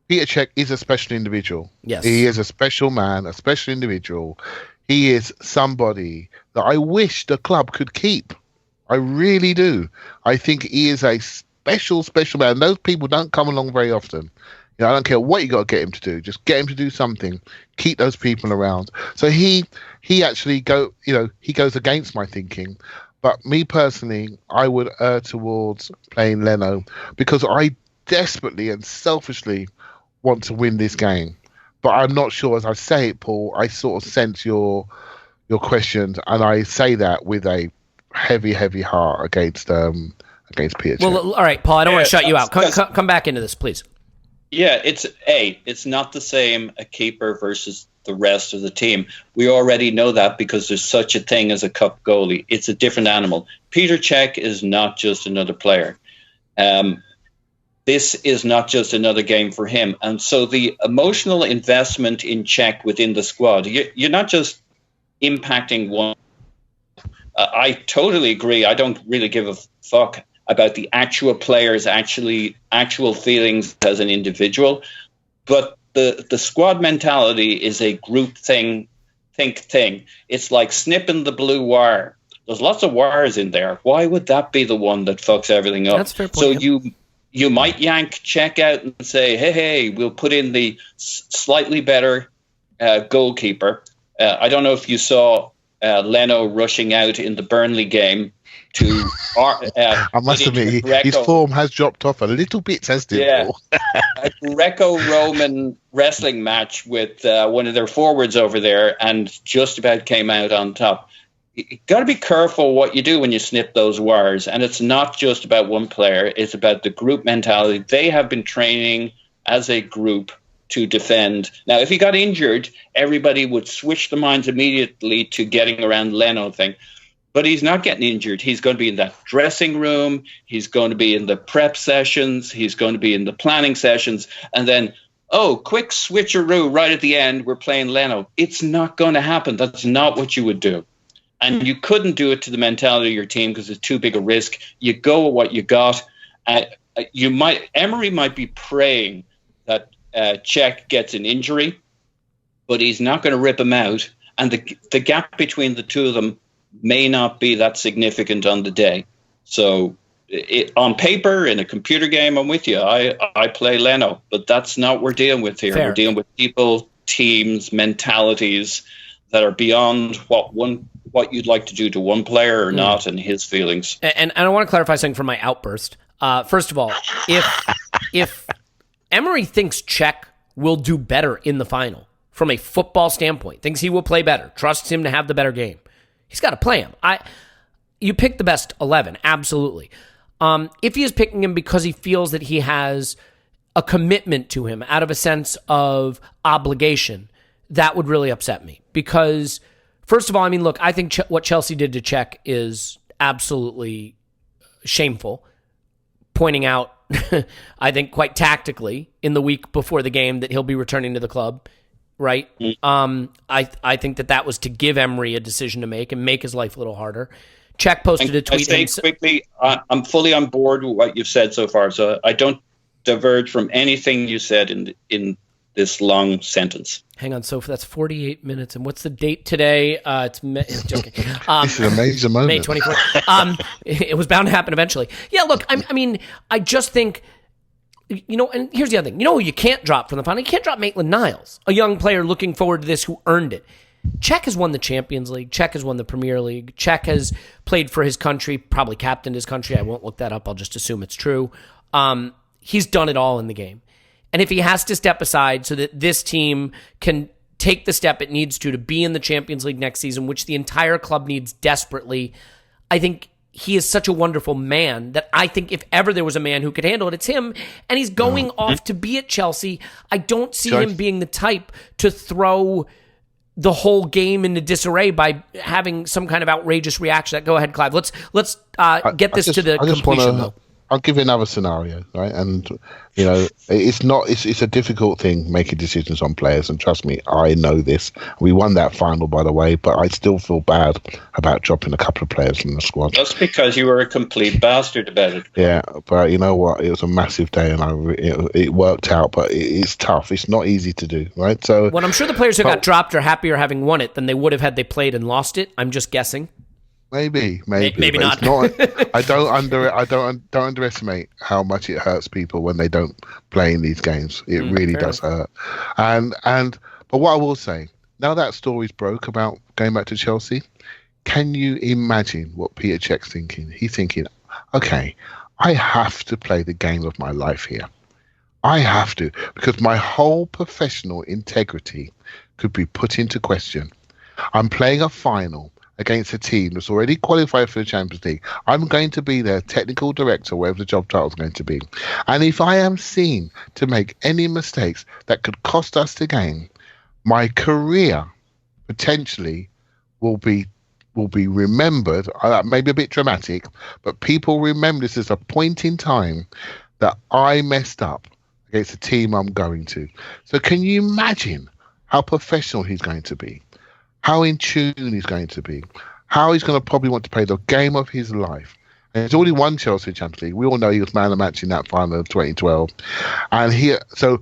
Peter Cech is a special individual. Yes. He is a special man, a special individual. He is somebody that I wish the club could keep. I really do. I think he is a special man. Those people don't come along very often. I don't care what you got to get him to do. Just get him to do something. Keep those people around. So he actually he goes against my thinking. But me personally, I would err towards playing Leno, because I desperately and selfishly want to win this game. But I'm not sure, as I say it, Paul, I sort of sense your questions, and I say that with a heavy heart against Peter Cech. Well, all right, Paul, I don't want to shut you out. Come back into this, please. Yeah, it's not the same a keeper versus the rest of the team. We already know that because there's such a thing as a cup goalie. It's a different animal. Peter Cech is not just another player. This is not just another game for him. And so the emotional investment in Cech within the squad, you're not just impacting one. I totally agree. I don't really give a fuck about the actual players, actual feelings as an individual. But the squad mentality is a group think thing. It's like snipping the blue wire. There's lots of wires in there. Why would that be the one that fucks everything up? That's fair point, so yeah. you might yank Cech out and say, hey, we'll put in the slightly better goalkeeper. I don't know if you saw Leno rushing out in the Burnley game to I must admit, his form has dropped off a little bit, hasn't it? Yeah, a Greco-Roman wrestling match with one of their forwards over there, and just about came out on top. You got to be careful what you do when you snip those wires, and it's not just about one player, it's about the group mentality. They have been training as a group to defend. Now, if he got injured, everybody would switch their minds immediately to getting around Leno thing. But he's not getting injured. He's going to be in that dressing room. He's going to be in the prep sessions. He's going to be in the planning sessions. And then, quick switcheroo right at the end, we're playing Leno. It's not going to happen. That's not what you would do. And you couldn't do it to the mentality of your team because it's too big a risk. You go with what you got. Emery might be praying that Cech gets an injury, but he's not going to rip him out. And the gap between the two of them may not be that significant on the day. So on paper, in a computer game, I'm with you. I play Leno, but that's not what we're dealing with here. Fair. We're dealing with people, teams, mentalities that are beyond what you'd like to do to one player or not, and his feelings. And I want to clarify something from my outburst. First of all, if Emery thinks Cech will do better in the final from a football standpoint, thinks he will play better, trusts him to have the better game, he's got to play him. You pick the best 11, absolutely. If he is picking him because he feels that he has a commitment to him out of a sense of obligation, that would really upset me. Because, first of all, look, I think what Chelsea did to Cech is absolutely shameful. Pointing out, I think quite tactically, in the week before the game that he'll be returning to the club, right? I think that was to give Emery a decision to make and make his life a little harder. Cech posted a tweet. I say quickly, I'm fully on board with what you've said so far, so I don't diverge from anything you said in this long sentence. Hang on, so that's 48 minutes. And what's the date today? It's joking. This is an amazing moment. May 24th. It was bound to happen eventually. Yeah, look, I just think, and here's the other thing. Who you can't drop from the final? You can't drop Maitland-Niles, a young player looking forward to this who earned it. Cech has won the Champions League. Cech has won the Premier League. Cech has played for his country, probably captained his country. I won't look that up. I'll just assume it's true. He's done it all in the game. And if he has to step aside so that this team can take the step it needs to be in the Champions League next season, which the entire club needs desperately, I think he is such a wonderful man that I think if ever there was a man who could handle it, it's him. And he's going off to be at Chelsea. I don't see him being the type to throw the whole game into disarray by having some kind of outrageous reaction. Go ahead, Clive. Let's get this to the completion, though. I'll give you another scenario, right? And it's a difficult thing making decisions on players, and trust me, I know this. We won that final, by the way, but I still feel bad about dropping a couple of players from the squad. Just because you were a complete bastard about it. Yeah, but you know what? It was a massive day, and it worked out. But it's tough. It's not easy to do, right? So, well, I'm sure the players who got dropped are happier having won it than they would have had they played and lost it. I'm just guessing. Maybe not. I don't underestimate how much it hurts people when they don't play in these games. It really does hurt. But what I will say, now that story's broke about going back to Chelsea, can you imagine what Peter Cech's thinking? He's thinking, okay, I have to play the game of my life here. I have to, because my whole professional integrity could be put into question. I'm playing a final against a team that's already qualified for the Champions League. I'm going to be their technical director, wherever the job title is going to be. And if I am seen to make any mistakes that could cost us the game, my career potentially will be remembered. Maybe a bit dramatic, but people remember this as a point in time that I messed up against the team I'm going to. So can you imagine how professional he's going to be? How in tune he's going to be, how he's going to probably want to play the game of his life. And he's already won Chelsea Champions League. We all know he was man of the match in that final of 2012. So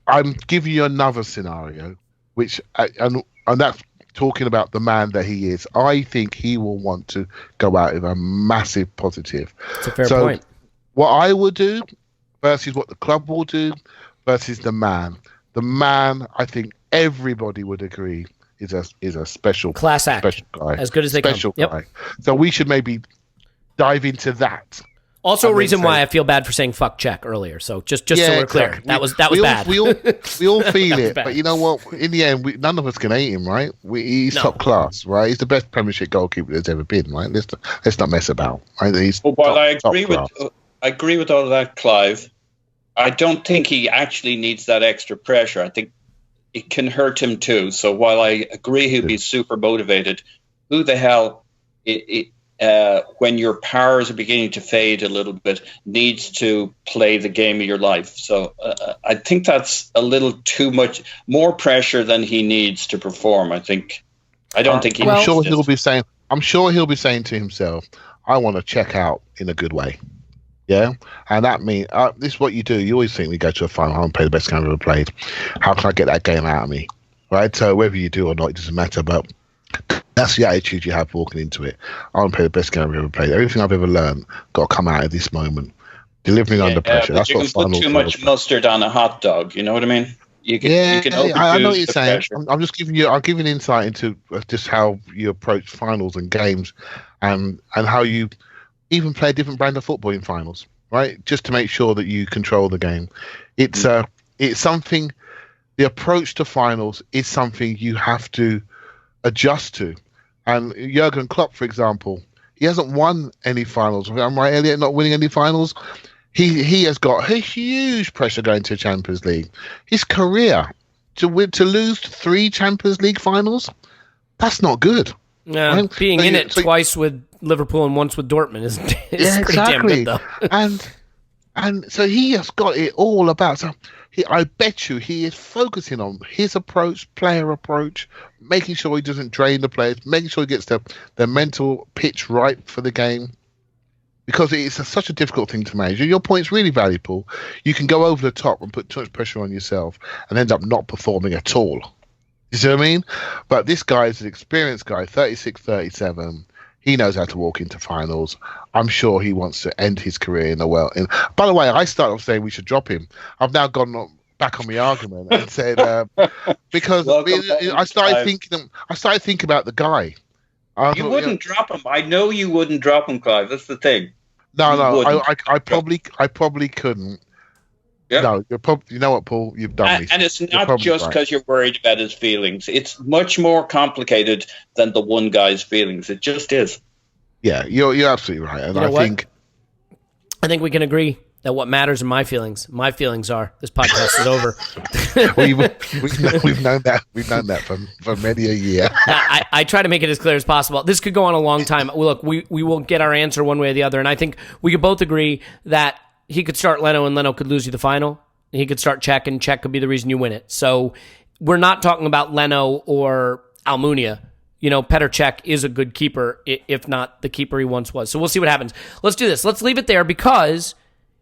I'm giving you another scenario, which and that's talking about the man that he is. I think he will want to go out with a massive positive. It's a fair point. What I will do versus what the club will do versus the man. The man, I think everybody would agree, is a special class act, special guy, as good as they special come. Guy. So we should maybe dive into that. Also, a reason why I feel bad for saying "fuck Cech" earlier. So just so we're clear, that was bad. We all feel it, but you know what? In the end, none of us can hate him, right? He's top class, right? He's the best Premiership goalkeeper there's ever been, right? Let's not mess about. Right? I agree with all of that, Clive. I don't think he actually needs that extra pressure. I think it can hurt him too. So while I agree he'll be super motivated, who the hell, when your powers are beginning to fade a little bit, needs to play the game of your life? So I think that's a little too much, more pressure than he needs to perform. I don't think he. I'm sure he'll be saying to himself, "I want to check out in a good way." Yeah, and that means this is what you do. You always think we go to a final, I want to play the best game I've ever played. How can I get that game out of me? Right? So whether you do or not, it doesn't matter. But that's the attitude you have walking into it. I want to play the best game I've ever played. Everything I've ever learned got to come out of this moment. Delivering under pressure. That's you what can put too much mustard on a hot dog. You know what I mean? I know what you're saying. I'm just giving you. I'll give you an insight into just how you approach finals and games, and how you even play a different brand of football in finals, right? Just to make sure that you control the game. It's something. The approach to finals is something you have to adjust to. And Jurgen Klopp, for example, he hasn't won any finals. Am I, Elliot, not winning any finals? He has got a huge pressure going to Champions League. His career to lose 3 Champions League finals, that's not good. Yeah, right? Being in it twice with Liverpool and once with Dortmund is pretty damn good, though. and so he has got it all about. So I bet you he is focusing on his approach, player approach, making sure he doesn't drain the players, making sure he gets the mental pitch right for the game. Because it's such a difficult thing to manage. Your point's really valuable. You can go over the top and put too much pressure on yourself and end up not performing at all. You see what I mean? But this guy is an experienced guy, 36, 37. He knows how to walk into finals. I'm sure he wants to end his career in a well. By the way, I started off saying we should drop him. I've now gone back on my argument and said because I started thinking about the guy. You wouldn't drop him. I know you wouldn't drop him, Clive. That's the thing. No, I probably couldn't. Yeah. No, you know what, Paul? You've done me. And it's not just because you're worried about his feelings. It's much more complicated than the one guy's feelings. It just is. Yeah, you're absolutely right. And I think we can agree that what matters are my feelings. My feelings are this podcast is over. We've known that for many a year. I try to make it as clear as possible. This could go on a long time. Look, we will get our answer one way or the other, and I think we could both agree that he could start Leno and Leno could lose you the final. He could start Cech, and Cech could be the reason you win it. So we're not talking about Leno or Almunia. Petr Cech is a good keeper, if not the keeper he once was. So we'll see what happens. Let's do this. Let's leave it there because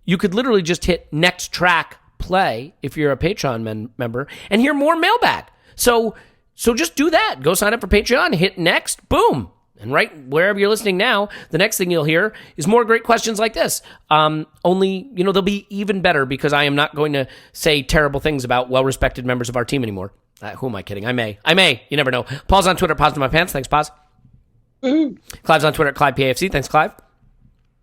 you could literally just hit next track play if you're a Patreon member and hear more Mailbag. So just do that. Go sign up for Patreon, hit next, boom. And right wherever you're listening now, the next thing you'll hear is more great questions like this. Only, they'll be even better because I am not going to say terrible things about well-respected members of our team anymore. Who am I kidding? I may. You never know. Paul's on Twitter, Pause to my pants. Thanks, Pause. Clive's on Twitter at ClivePAFC. Thanks, Clive.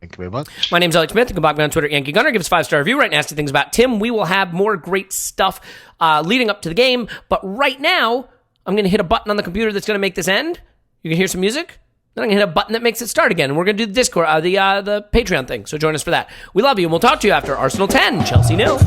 Thank you very much. My name's Elliot Smith. You can block me on Twitter at Yankee Gunner. Give us a 5-star review. Write nasty things about Tim. We will have more great stuff leading up to the game. But right now, I'm going to hit a button on the computer that's going to make this end. You can hear some music. Then I'm going to hit a button that makes it start again. And we're going to do the Discord, the Patreon thing. So join us for that. We love you, and we'll talk to you after Arsenal 10, Chelsea 0.